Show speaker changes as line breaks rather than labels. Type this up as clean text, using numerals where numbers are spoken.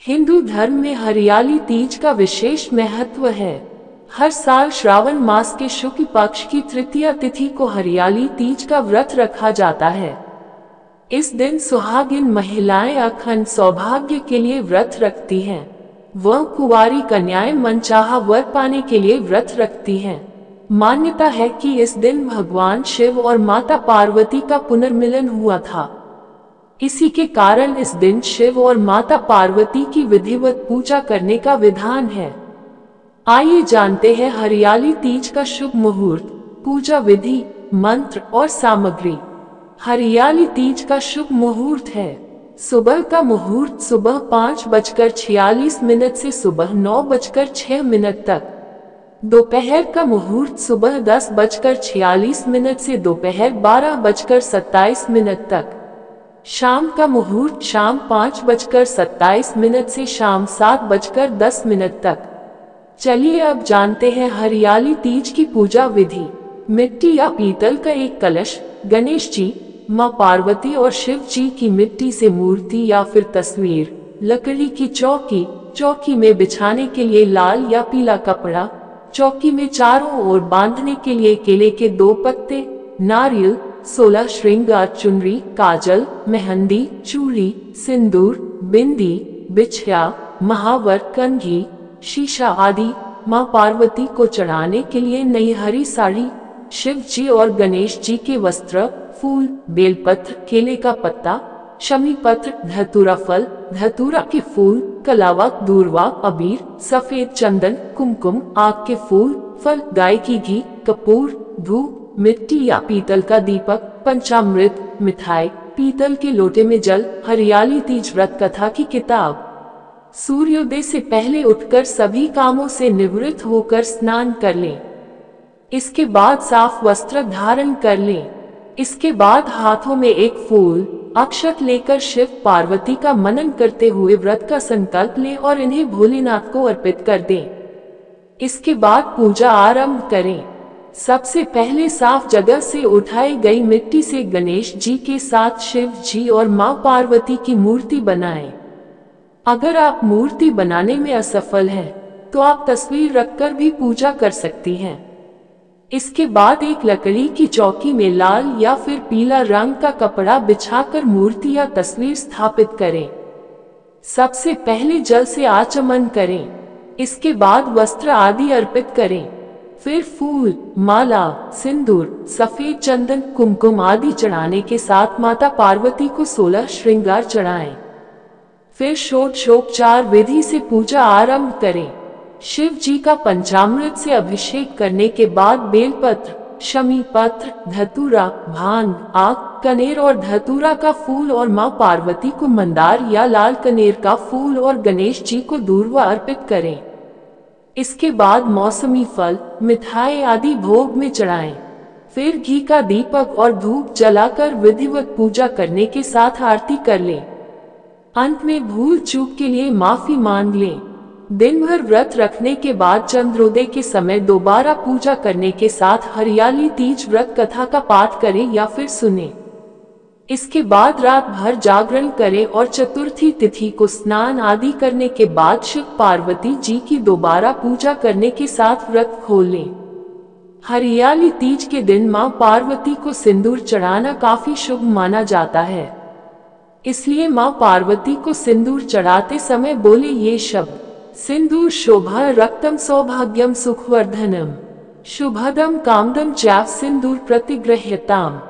हिंदू धर्म में हरियाली तीज का विशेष महत्व है। हर साल श्रावण मास के शुक्ल पक्ष की तृतीया तिथि को हरियाली तीज का व्रत रखा जाता है। इस दिन सुहागिन महिलाएं अखंड सौभाग्य के लिए व्रत रखती हैं। वह कुंवारी कन्याएं मनचाहा वर पाने के लिए व्रत रखती हैं। मान्यता है कि इस दिन भगवान शिव और माता पार्वती का पुनर्मिलन हुआ था। इसी के कारण इस दिन शिव और माता पार्वती की विधिवत पूजा करने का विधान है। आइए जानते हैं हरियाली तीज का शुभ मुहूर्त, पूजा विधि, मंत्र और सामग्री। हरियाली तीज का शुभ मुहूर्त है। सुबह का मुहूर्त सुबह 5:46 से सुबह 9:06 तक। दोपहर का मुहूर्त सुबह 10:46 से दोपहर 12:27 तक। शाम का मुहूर्त शाम 5:27 से शाम 7:10 तक। चलिए अब जानते हैं हरियाली तीज की पूजा विधि। मिट्टी या पीतल का एक कलश, गणेश जी, मां पार्वती और शिव जी की मिट्टी से मूर्ति या फिर तस्वीर, लकड़ी की चौकी, चौकी में बिछाने के लिए लाल या पीला कपड़ा, चौकी में चारों ओर बांधने के लिए केले के 2 पत्ते, नारियल, 16 श्रृंगार चुनरी, काजल, मेहंदी, चूड़ी, सिंदूर, बिंदी, बिछिया, महावर, कंघी, शीशा आदि। मां पार्वती को चढ़ाने के लिए नई हरी साड़ी, शिव जी और गणेश जी के वस्त्र, फूल, बेलपत्र, केले का पत्ता, शमी पत्र, धतूरा फल, धतूरा के फूल, कलावा, दूर्वा, अबीर, सफेद चंदन, कुमकुम, आग के फूल, फल, गाय की घी, कपूर, धूप, मिट्टी या पीतल का दीपक, पंचामृत, मिठाई, पीतल के लोटे में जल। हरियाली तीज व्रत कथा की किताब। सूर्योदय से पहले उठकर सभी कामों से निवृत्त होकर स्नान कर लें। इसके बाद साफ वस्त्र धारण कर लें। इसके बाद हाथों में एक फूल, अक्षत लेकर शिव पार्वती का मनन करते हुए व्रत का संकल्प लें और इन्हें भोलेनाथ को अर्पित कर दें। इसके बाद पूजा आरंभ करें। सबसे पहले साफ जगह से उठाई गई मिट्टी से गणेश जी के साथ शिव जी और मां पार्वती की मूर्ति बनाएं। अगर आप मूर्ति बनाने में असफल हैं, तो आप तस्वीर रखकर भी पूजा कर सकती हैं। इसके बाद एक लकड़ी की चौकी में लाल या फिर पीला रंग का कपड़ा बिछाकर मूर्ति या तस्वीर स्थापित करें। सबसे पहले जल से आचमन करें। इसके बाद वस्त्र आदि अर्पित करें। फिर फूल, माला, सिंदूर, सफेद चंदन, कुमकुम आदि चढ़ाने के साथ माता पार्वती को 16 श्रृंगार चढ़ाएं। फिर षोडशोपचार विधि से पूजा आरंभ करें। शिव जी का पंचामृत से अभिषेक करने के बाद बेलपत्र, शमी पत्र, धतूरा, भांग, आक, कनेर और धतूरा का फूल और मां पार्वती को मंदार या लाल कनेर का फूल और गणेश जी को दूर्वा अर्पित करें। इसके बाद मौसमी फल, मिठाई आदि भोग में चढ़ाएं। फिर घी का दीपक और धूप जलाकर विधिवत पूजा करने के साथ आरती कर लें। अंत में भूल चूक के लिए माफी मांग लें। दिन भर व्रत रखने के बाद चंद्रोदय के समय दोबारा पूजा करने के साथ हरियाली तीज व्रत कथा का पाठ करें या फिर सुनें। इसके बाद रात भर जागरण करें और चतुर्थी तिथि को स्नान आदि करने के बाद शिव पार्वती जी की दोबारा पूजा करने के साथ व्रत खोल लें। हरियाली तीज के दिन मां पार्वती को सिंदूर चढ़ाना काफी शुभ माना जाता है। इसलिए मां पार्वती को सिंदूर चढ़ाते समय बोले ये शब्द: सिंदूर शोभा रक्तम सौभाग्यम सुखवर्धनम, शुभदम कामदम चाव सिंदूर प्रतिगृह्यताम।